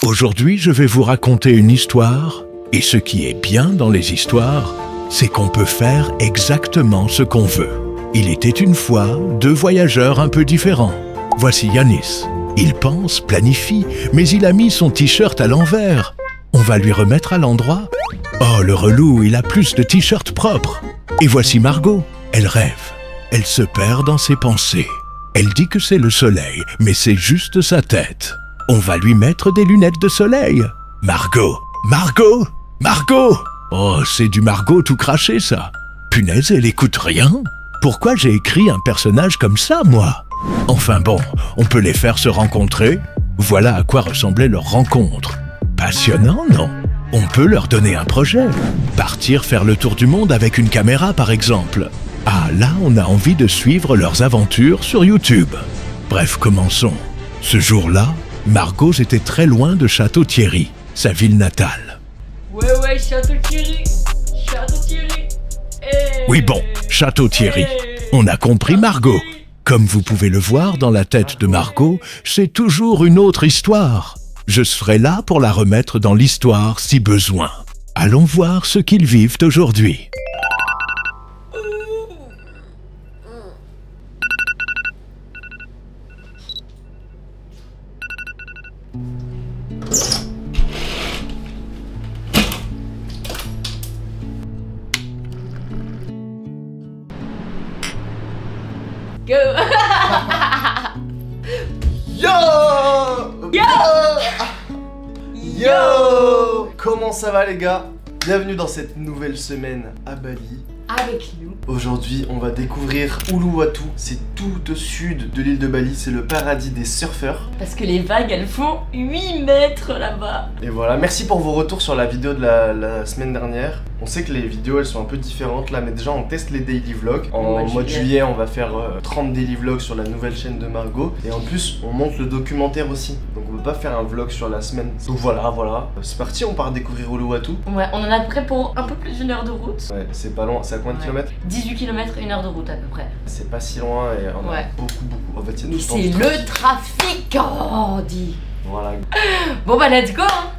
Aujourd'hui, je vais vous raconter une histoire, et ce qui est bien dans les histoires, c'est qu'on peut faire exactement ce qu'on veut. Il était une fois deux voyageurs un peu différents. Voici Yanis. Il pense, planifie, mais il a mis son t-shirt à l'envers. On va lui remettre à l'endroit. Oh, le relou, il a plus de t-shirts propres. Et voici Margot. Elle rêve. Elle se perd dans ses pensées. Elle dit que c'est le soleil, mais c'est juste sa tête. On va lui mettre des lunettes de soleil. Margot, Margot, Margot. Oh, c'est du Margot tout craché, ça. Punaise, elle écoute rien. Pourquoi j'ai écrit un personnage comme ça, moi? Enfin bon, on peut les faire se rencontrer. Voilà à quoi ressemblait leur rencontre. Passionnant, non? On peut leur donner un projet. Partir faire le tour du monde avec une caméra, par exemple. Ah, là, on a envie de suivre leurs aventures sur YouTube. Bref, commençons. Ce jour-là, Margot était très loin de Château-Thierry, sa ville natale. Ouais, Château-Thierry. Château-Thierry. Oui bon, Château-Thierry. On a compris Margot. Comme vous pouvez le voir dans la tête de Margot, c'est toujours une autre histoire. Je serai là pour la remettre dans l'histoire si besoin. Allons voir ce qu'ils vivent aujourd'hui. Go. Yo! Yo! Yo! Comment ça va les gars? Bienvenue dans cette nouvelle semaine à Bali. Avec nous. Aujourd'hui, on va découvrir Uluwatu. C'est tout au sud de l'île de Bali, c'est le paradis des surfeurs. Parce que les vagues, elles font 8 mètres là-bas. Et voilà, merci pour vos retours sur la vidéo de la semaine dernière. On sait que les vidéos, elles sont un peu différentes là, mais déjà on teste les daily vlogs. En mois de juillet, on va faire 30 daily vlogs sur la nouvelle chaîne de Margot. Et en plus, on monte le documentaire aussi. Donc on peut pas faire un vlog sur la semaine. Donc voilà. C'est parti, on part découvrir Uluwatu. Ouais, on en a à peu près pour un peu plus d'une heure de route. Ouais, c'est pas loin. C'est à combien de kilomètres? 18 km, 1 heure de route à peu près. C'est pas si loin et on a beaucoup. En fait, il y a Mais tout c'est le temps le trafic, oh, on dit. Voilà. Bon bah let's go hein.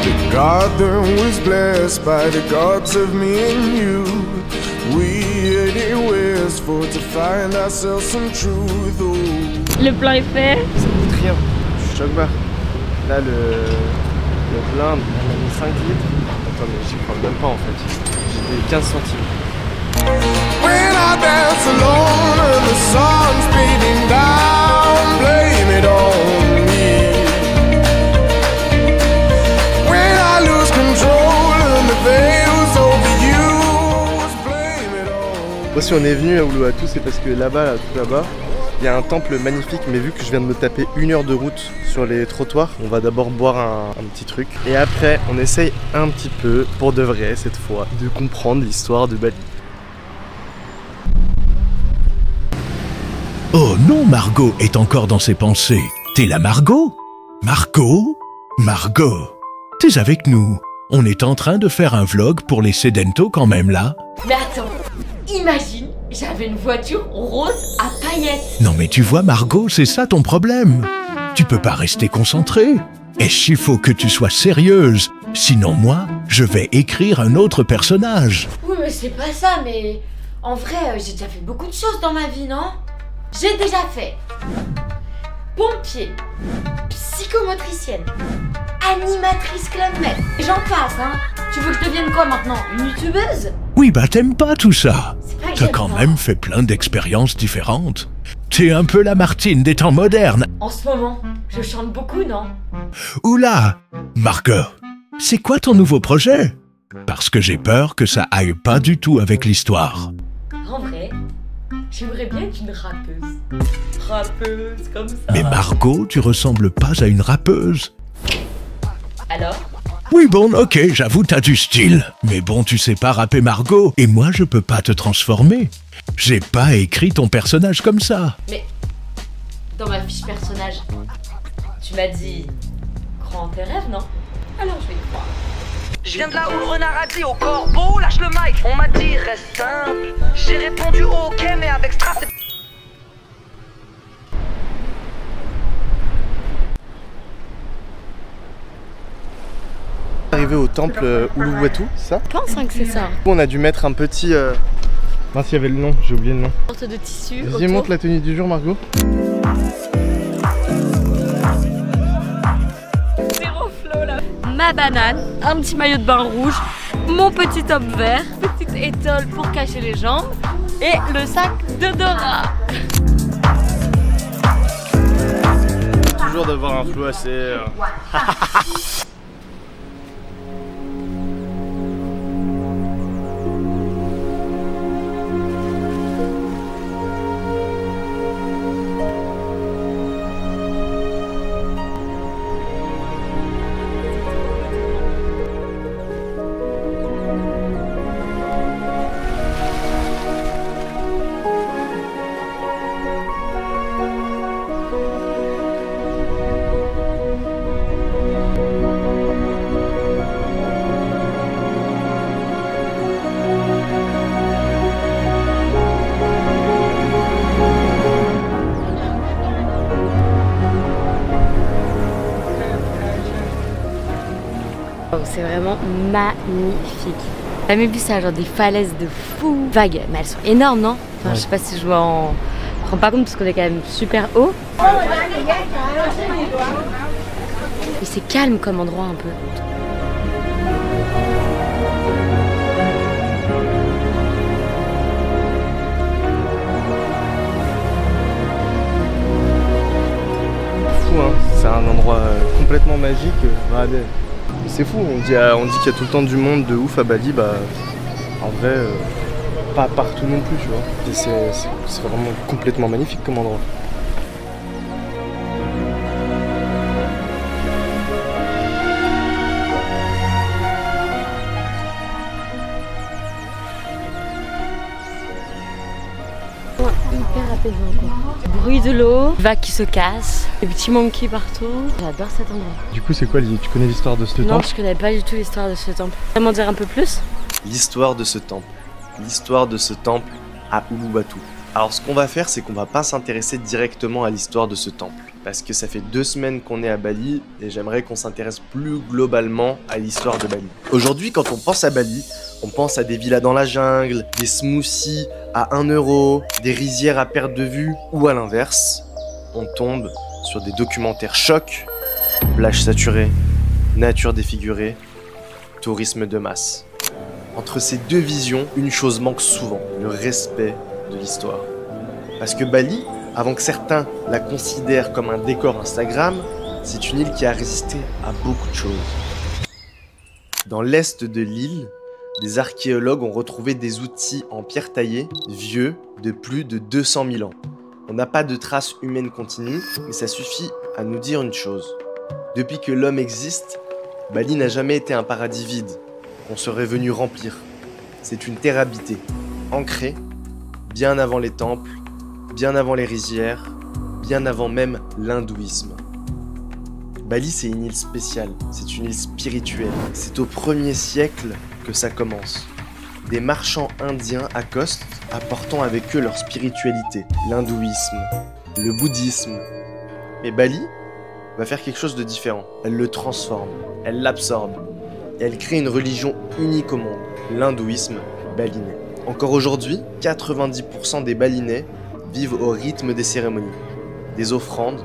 The garden was blessed by the gods of me and you. We headed westward to find ourselves some truth. Oh. Le plan est fait. Ça coûte rien. Je suis choc barre. Là, le plein, on a mis 5 litres. Attends, mais j'y crois même pas en fait. J'ai payé 15 centimes. When I dance alone and the sun's beating down, blame it on me. When I lose control and the veil's overused, blame it on me. Moi, si on est venu à Uluwatu, c'est parce que là-bas, tout là-bas, il y a un temple magnifique, mais vu que je viens de me taper 1 heure de route sur les trottoirs, on va d'abord boire un petit truc. Et après, on essaye un petit peu, pour de vrai cette fois, de comprendre l'histoire de Bali. Oh non, Margot est encore dans ses pensées. T'es là, Margot? Margot? Margot? T'es avec nous. On est en train de faire un vlog pour les Sedento quand même là. Mais attends, imagine, j'avais une voiture rose à paillettes. Non mais tu vois Margot, c'est ça ton problème. Tu peux pas rester concentrée. Il faut que tu sois sérieuse. Sinon moi, je vais écrire un autre personnage. Oui mais c'est pas ça, mais en vrai j'ai déjà fait beaucoup de choses dans ma vie, non? J'ai déjà fait pompier, psychomotricienne, animatrice Club Med, et j'en passe, hein. Tu veux que je devienne quoi maintenant? Une youtubeuse? Oui bah t'aimes pas tout ça. C'est pas que T'as j'aime quand pas. même fait plein d'expériences différentes. T'es un peu la Martine des temps modernes. En ce moment, je chante beaucoup, non? Oula, Margot, c'est quoi ton nouveau projet? Parce que j'ai peur que ça aille pas du tout avec l'histoire. En vrai, j'aimerais bien être une rappeuse. Rappeuse comme ça. Mais Margot, tu ressembles pas à une rappeuse. Alors? Oui bon, ok, j'avoue t'as du style. Mais bon, tu sais pas rapper Margot, et moi je peux pas te transformer. J'ai pas écrit ton personnage comme ça. Mais dans ma fiche personnage, tu m'as dit crois en tes rêves, non? Alors je vais y croire. Je viens de là où le renard a dit au corbeau, lâche le mic. On m'a dit reste simple. J'ai répondu ok mais avec strass. Arrivé au temple Uluwatu, c'est ça? Je pense que c'est ça. On a dû mettre un petit... Mince, il y avait le nom, j'ai oublié le nom. Une sorte de tissu. Vas-y, montre la tenue du jour, Margot. Zéro flow là. Ma banane, un petit maillot de bain rouge, mon petit top vert, petite étole pour cacher les jambes et le sac de Dora. Toujours d'avoir un flow assez... C'est vraiment magnifique. T'as jamais vu ça, genre des falaises de fou vagues, mais elles sont énormes, non? Enfin, je sais pas si je vois en... Je me rends pas compte parce qu'on est quand même super haut. Et c'est calme comme endroit un peu. Fou, hein, c'est un endroit complètement magique. Regardez. C'est fou, on dit qu'il y a tout le temps du monde de ouf à Bali, bah en vrai, pas partout non plus, tu vois. Et c'est vraiment complètement magnifique comme endroit. Hyper apaisant quoi. Bruit de l'eau, vagues qui se cassent, des petits monkeys partout. J'adore cet endroit. Du coup, c'est quoi, tu connais l'histoire de ce temple? Non, je connais pas du tout l'histoire de ce temple. Tu peux m'en dire un peu plus? L'histoire de ce temple. L'histoire de ce temple à Uluwatu. Alors, ce qu'on va faire, c'est qu'on va pas s'intéresser directement à l'histoire de ce temple. Parce que ça fait 2 semaines qu'on est à Bali et j'aimerais qu'on s'intéresse plus globalement à l'histoire de Bali. Aujourd'hui, quand on pense à Bali, on pense à des villas dans la jungle, des smoothies à 1 euro, des rizières à perte de vue, ou à l'inverse, on tombe sur des documentaires chocs, plages saturées, nature défigurée, tourisme de masse. Entre ces deux visions, une chose manque souvent, le respect de l'histoire. Parce que Bali, avant que certains la considèrent comme un décor Instagram, c'est une île qui a résisté à beaucoup de choses. Dans l'est de l'île, des archéologues ont retrouvé des outils en pierre taillée, vieux, de plus de 200 000 ans. On n'a pas de traces humaines continues, mais ça suffit à nous dire une chose. Depuis que l'homme existe, Bali n'a jamais été un paradis vide, qu'on serait venu remplir. C'est une terre habitée, ancrée, bien avant les temples, bien avant les rizières, bien avant même l'hindouisme. Bali, c'est une île spéciale, c'est une île spirituelle. C'est au 1er siècle que ça commence. Des marchands indiens accostent, apportant avec eux leur spiritualité, l'hindouisme, le bouddhisme. Mais Bali va faire quelque chose de différent. Elle le transforme, elle l'absorbe, et elle crée une religion unique au monde, l'hindouisme balinais. Encore aujourd'hui, 90% des Balinais vivent au rythme des cérémonies, des offrandes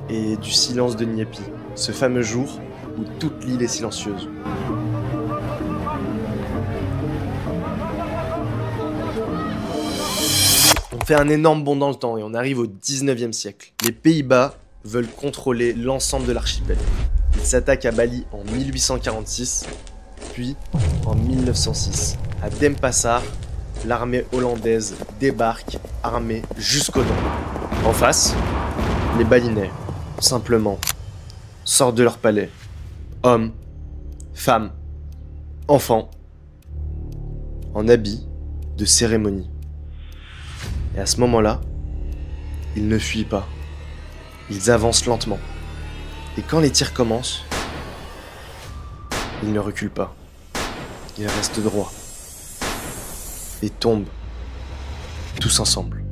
et du silence de Nyepi, ce fameux jour où toute l'île est silencieuse. On fait un énorme bond dans le temps et on arrive au 19e siècle. Les Pays-Bas veulent contrôler l'ensemble de l'archipel. Ils s'attaquent à Bali en 1846, puis en 1906. À Denpasar, l'armée hollandaise débarque armée jusqu'aux dents. En face, les Balinais, simplement, sortent de leur palais. Hommes, femmes, enfants, en habits de cérémonie. Et à ce moment-là, ils ne fuient pas. Ils avancent lentement. Et quand les tirs commencent, ils ne reculent pas. Ils restent droits. Et tombent. Tous ensemble.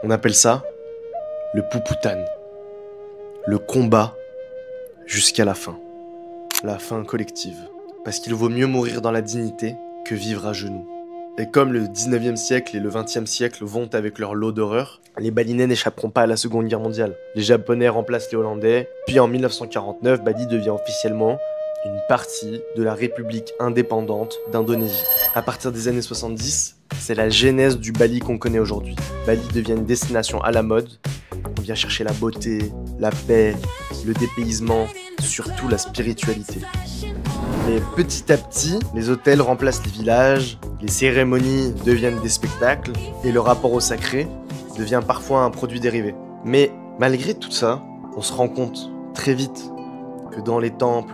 On appelle ça le Puputan. Le combat jusqu'à la fin. La fin collective. Parce qu'il vaut mieux mourir dans la dignité que vivre à genoux. Et comme le 19e siècle et le 20e siècle vont avec leur lot d'horreur, les Balinais n'échapperont pas à la Seconde Guerre mondiale. Les Japonais remplacent les Hollandais, puis en 1949, Bali devient officiellement une partie de la République indépendante d'Indonésie. À partir des années 70, c'est la genèse du Bali qu'on connaît aujourd'hui. Bali devient une destination à la mode. On vient chercher la beauté, la paix, le dépaysement, surtout la spiritualité. Mais petit à petit, les hôtels remplacent les villages, les cérémonies deviennent des spectacles, et le rapport au sacré devient parfois un produit dérivé. Mais malgré tout ça, on se rend compte très vite que dans les temples,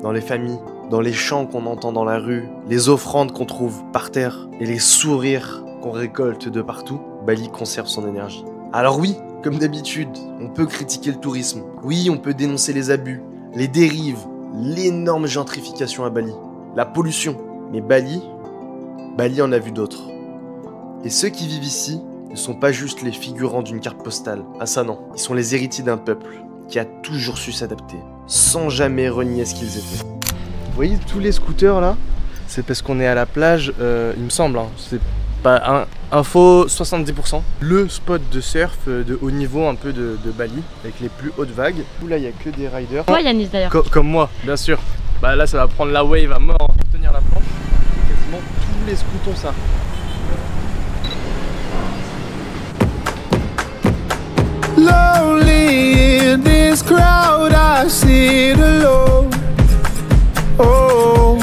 dans les familles, dans les chants qu'on entend dans la rue, les offrandes qu'on trouve par terre et les sourires qu'on récolte de partout, Bali conserve son énergie. Alors oui, comme d'habitude, on peut critiquer le tourisme. Oui, on peut dénoncer les abus, les dérives, l'énorme gentrification à Bali, la pollution. Mais Bali en a vu d'autres. Et ceux qui vivent ici ne sont pas juste les figurants d'une carte postale. Ah ça non, ils sont les héritiers d'un peuple qui a toujours su s'adapter, sans jamais renier ce qu'ils étaient. Vous voyez tous les scooters là? C'est parce qu'on est à la plage, il me semble, hein. C'est pas info 70%. Le spot de surf de haut niveau un peu de Bali, avec les plus hautes vagues. Où là il n'y a que des riders. Toi Yanis d'ailleurs. Comme moi, bien sûr. Bah là ça va prendre la wave à mort pour tenir la planche. Quasiment tous les scouts ont ça. Lonely in this crowd, I sit alone. Oh,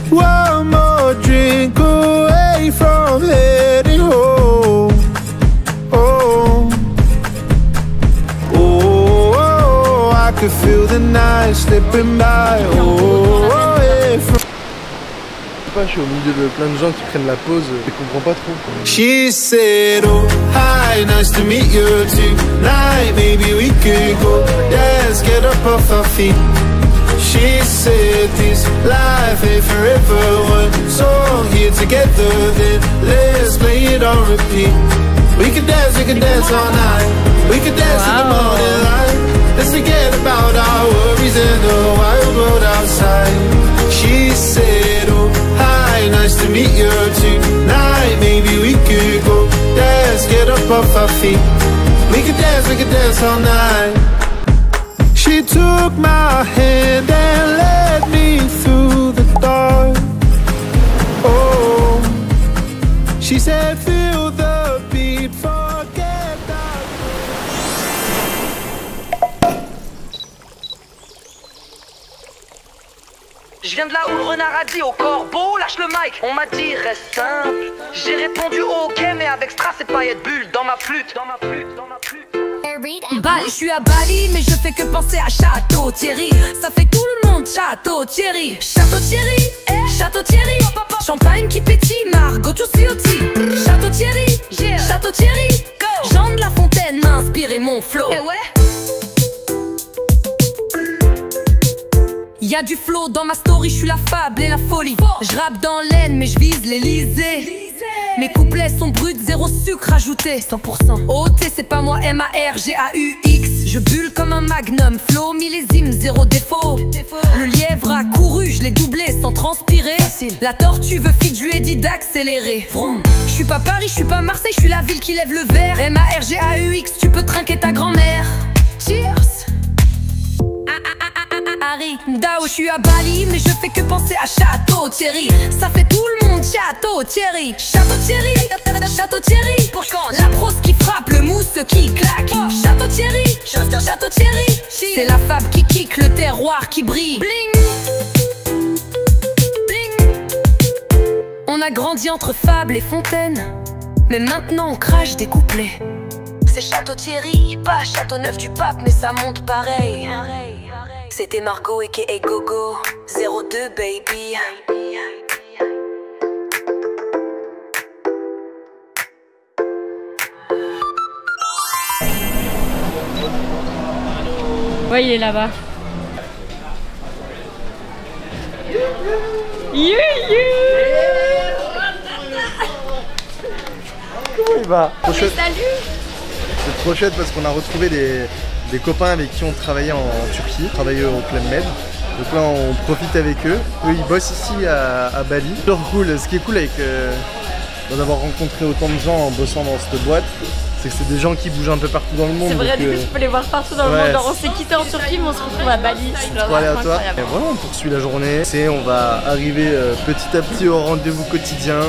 one more drink away from heading home. Oh, oh, I could feel the night slipping by. Oh, yeah, Je suis au milieu de plein de gens qui prennent la pause, je comprends pas trop. She said, oh, hi, nice to meet you tonight. Maybe we could go dance, get up off our feet. She said this life ain't forever. One song here together, then let's play it on repeat. We could dance all night. We could dance in the morning light. Let's forget about our worries and the wild world outside. She said, oh, hi, nice to meet you tonight. Maybe we could go dance, get up off our feet. We could dance all night. She took my hand and led me through the dark. Oh, she said feel the beat, forget that. Je viens de là où le renard a dit au corbeau, lâche le mic. On m'a dit reste simple. J'ai répondu ok, mais avec strass et paillettes bulles dans ma flûte. Je suis à Bali, mais je fais que penser à Château Thierry. Ça fait tout le monde Château Thierry. Château Thierry, Château Thierry. Champagne qui pétille, Margot Ciotti. Château Thierry, Château Thierry. Jean de La Fontaine m'a inspiré mon flow. Y'a du flow dans ma story, je suis la fable et la folie. Je rappe dans l'aine mais je vise l'Elysée. Mes couplets sont bruts, zéro sucre ajouté. 100% OT, c'est pas moi, M-A-R-G-A-U-X. Je bulle comme un magnum, flow millésime, zéro défaut. Le lièvre a couru, je l'ai doublé sans transpirer. La tortue veut fit, je lui ai dit d'accélérer. Je suis pas Paris, je suis pas Marseille, je suis la ville qui lève le verre. M-A-R-G-A-U-X, tu peux trinquer ta grand-mère. Cheers. Dao, je suis à Bali, mais je fais que penser à Château Thierry. Ça fait tout le monde Château Thierry. Château Thierry, Château Thierry. Pour quand la prose qui frappe, le mousse qui claque. Château Thierry, Château Thierry. C'est la fable qui kick, le terroir qui brille. Bling, bling. On a grandi entre fables et fontaines, mais maintenant on crache des couplets. C'est Château Thierry, pas Château Neuf du Pape, mais ça monte pareil. C'était Margot aka Gogo 02 baby. Ouais, il est là-bas. Comment il va? Salut. C'est trop chouette parce qu'on a retrouvé des copains avec qui on travaillait en Turquie, travaillait au Club Med. Donc là on profite avec eux. Eux ils bossent ici à Bali. C'est cool. Ce qui est cool avec d'avoir rencontré autant de gens en bossant dans cette boîte, c'est que c'est des gens qui bougent un peu partout dans le monde. C'est vrai, du coup tu peux les voir partout dans le monde. Genre on s'est quitté en Turquie mais on se retrouve à Bali. C'est trop aléatoire. Et voilà, on poursuit la journée. On va arriver petit à petit au rendez-vous quotidien.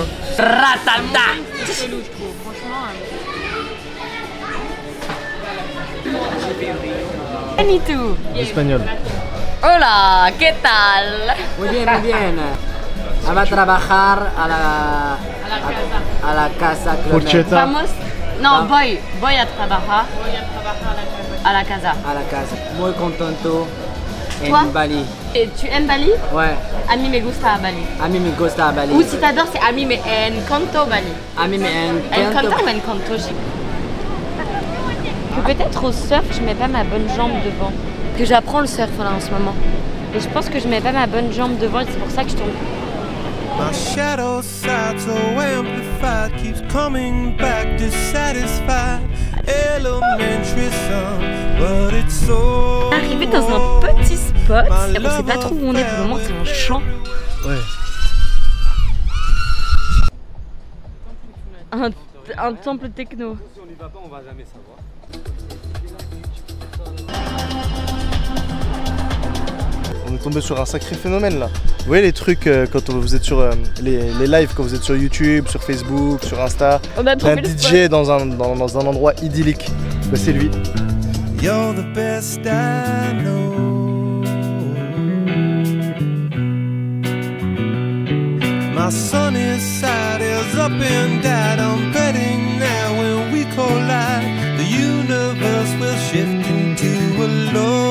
Benito. Espagnol. Hola, ¿qué tal? Muy bien, muy bien. Va a trabajar a la casa. Porchetta. Vamos. No, voy a trabajar. A la casa. A la casa. Muy contento en Toi? Bali. Et tu aimes Bali? Ouais. A mí me gusta Bali. A mí me gusta Bali. Ou si t'adores, c'est a mí me encanto Bali. A mí me Encanto ou encanto, je sais pas. Peut-être au surf, je mets pas ma bonne jambe devant. Que j'apprends le surf là en ce moment. Et je pense que je mets pas ma bonne jambe devant et c'est pour ça que je tombe. My shadow side so amplified keeps coming back dissatisfied. Elementary sun, but it's so. Arrivé dans un petit spot, et on sait pas trop où on est pour le moment, c'est un champ. Ouais. Un temple techno. Si on n'y va pas, on va jamais savoir. On est tombé sur un sacré phénomène là. Vous voyez les trucs quand vous êtes sur les lives, quand vous êtes sur YouTube, sur Facebook, sur Insta. On a trouvé un le DJ spot. dans un endroit idyllique. Bah, c'est lui. You're the best I know. My sunny side is up and down. I'm betting now when we collide, the universe will shift into a low.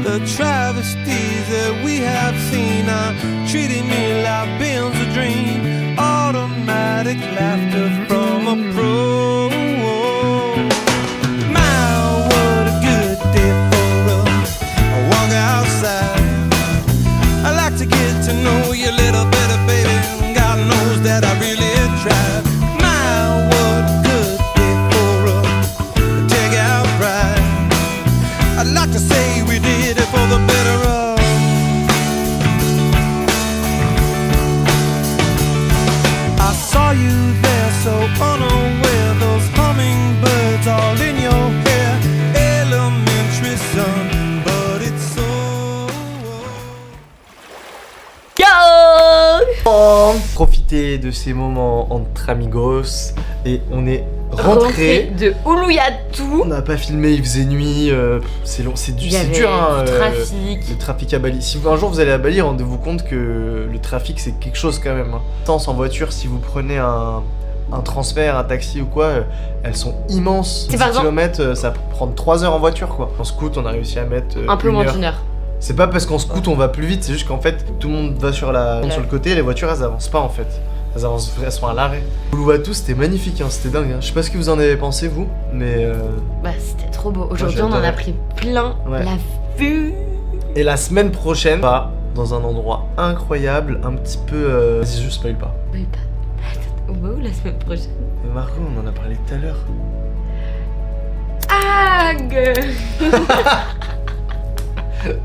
The travesties that we have seen are treating me like being's a dream. Automatic laughter from a pro. My, what a good day for a walk outside. I like to get to know you a little better, baby. God knows that I really tried. My, what a good day for a take-out ride. I'd like to say we did it for the better of. I saw you there so unaware, those hummingbirds all in your hair. Elementary sun, but it's so. Yo! Profiter de ces moments entre amigos et on est rentré. De Uluwatu. On n'a pas filmé, il faisait nuit, c'est long, c'est dur hein, trafic. le trafic à Bali. Si un jour vous allez à Bali, rendez-vous compte que le trafic c'est quelque chose quand même. Distance en voiture, si vous prenez un transfert, un taxi ou quoi, elles sont immenses. 10 km, ça peut prendre 3 heures en voiture quoi. En scoot, on a réussi à mettre un peu moins d'une heure. C'est pas parce qu'en scoot on va plus vite, c'est juste qu'en fait tout le monde va sur le côté et les voitures elles avancent pas en fait. Elles sont à l'arrêt. Uluwatu c'était magnifique, hein, c'était dingue. Hein. Je sais pas ce que vous en avez pensé vous, mais bah c'était trop beau. Aujourd'hui on en a pris plein la vue. Et la semaine prochaine, on va dans un endroit incroyable, un petit peu. Vas-y, je spoil pas. Oui, pas. On va où la semaine prochaine? Mais Margot, on en a parlé tout à l'heure.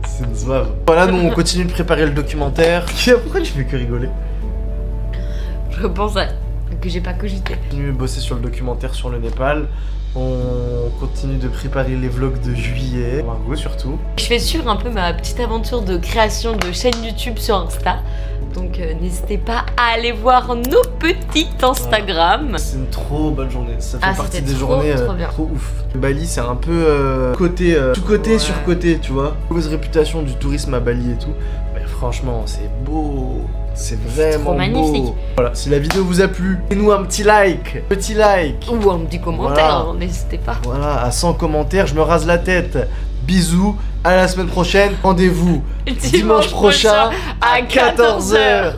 C'est une zouave. Voilà, nous on continue de préparer le documentaire. Pourquoi tu fais que rigoler? Je pense que j'ai pas cogité. On continue de bosser sur le documentaire sur le Népal. On continue de préparer les vlogs de juillet. Margot surtout. Je fais suivre un peu ma petite aventure de création de chaîne YouTube sur Insta. Donc n'hésitez pas à aller voir nos petits Instagram. C'est une trop bonne journée. Ça fait partie des journées trop ouf. Bali c'est un peu sous-côté, sur-côté, tu vois. Mauvaise réputation du tourisme à Bali et tout. Mais franchement c'est beau. C'est vraiment trop magnifique. Beau. Voilà, si la vidéo vous a plu, faites-nous un petit like. Ou un petit commentaire, voilà. N'hésitez pas. Voilà, à 100 commentaires, je me rase la tête. Bisous, à la semaine prochaine. Rendez-vous dimanche prochain à 14 h.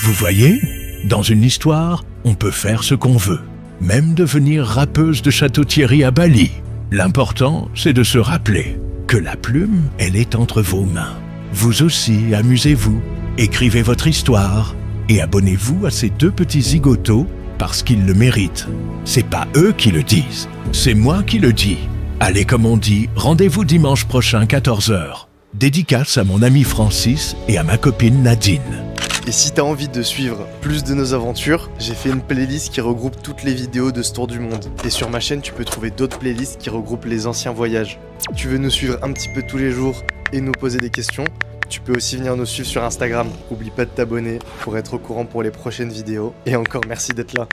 Vous voyez, dans une histoire, on peut faire ce qu'on veut. Même devenir rappeuse de Château-Thierry à Bali. L'important, c'est de se rappeler que la plume, elle est entre vos mains. Vous aussi, amusez-vous, écrivez votre histoire et abonnez-vous à ces deux petits zigotos parce qu'ils le méritent. C'est pas eux qui le disent, c'est moi qui le dis. Allez, comme on dit, rendez-vous dimanche prochain 14h. Dédicace à mon ami Francis et à ma copine Nadine. Et si t'as envie de suivre plus de nos aventures, j'ai fait une playlist qui regroupe toutes les vidéos de ce tour du monde. Et sur ma chaîne, tu peux trouver d'autres playlists qui regroupent les anciens voyages. Tu veux nous suivre un petit peu tous les jours et nous poser des questions? Tu peux aussi venir nous suivre sur Instagram. N'oublie pas de t'abonner pour être au courant pour les prochaines vidéos. Et encore merci d'être là.